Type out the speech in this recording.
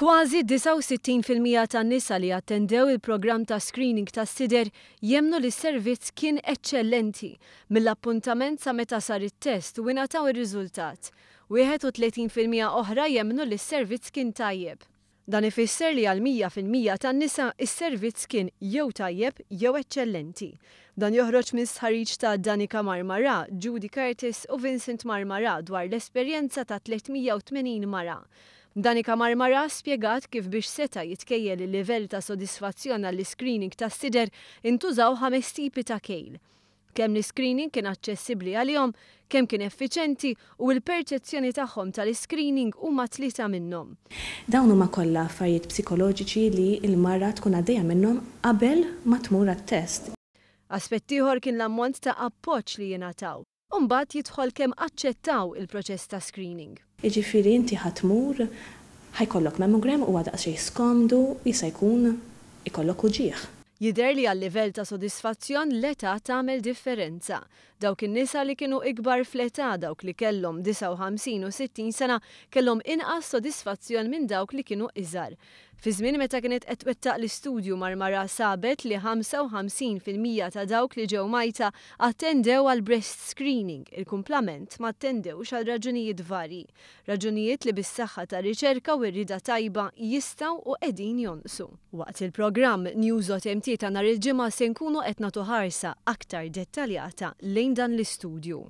Kważi 69% tan-nisa li attendew il-programm ta' screening tas-sider jemmnu li s-servizz kien eċċellenti mill-appuntament sa meta sar it-test u ingħataw ir-riżultat. 31% oħra jemmnu li s-servizz kien tajjeb. Dan ifisser li għal 100% tan-nisa is-servizz kien jew tajjeb jew eċċellenti. Dan joħroġ minn stħarriġ ta' Danica Marmara, Judy Curtis u Vincent Marmara dwar l-esperjenza ta' 380 mara. Danica Marmara spjegat kif biex seta' jitkejjel il-livell ta' sodisfazzjon għall-screening tas-sider intużaw 5 tipi ta' kejl. Kemm l-screening kien aċċessibbli għalihom, kemm kien effiċenti u l-perċezzjoni tagħhom tal-screening huma 3 minnhom. Dawn huma kollha affarijiet psikoloġiċi li l-mara tkun għaddejja minnhom qabel ma tmur għat-test. Aspett ieħor kien l-ammont ta' appoġġ li jingħataw. Mbagħad jidħol kemm aċċettaw il-proċess ta' screening. Jiġifieri inti ħatmur ħajkollok mammogram u daqsxejn skomdu jista' jkun ikollok uġigħ. Jidher li għal-livell ta' sodisfazzjon l-età tagħmel differenza. Dawk in-nisa li kienu ikbar fl-età dawk li kellhom 59 u 60 sena kellhom inqas sodisfazzjon minn dawk li kienu iżgħar. Fi żmien meta kienet qed twettaq l-istudju Marmara sabet li 55% ta' dawk li ġew majta attendew għal breast screening, il-kumplament ma attendewx għal raġunijiet varji. Raġunijiet li bis-saħħa ta' riċerka u rrida tajba jistgħu u qegħdin jonqsu. Waqt il-programm News.mt ta' nhar il-ġimgħa se nkunu qed nagħtu ħarsa aktar dettaljata lejn dan l-istudju.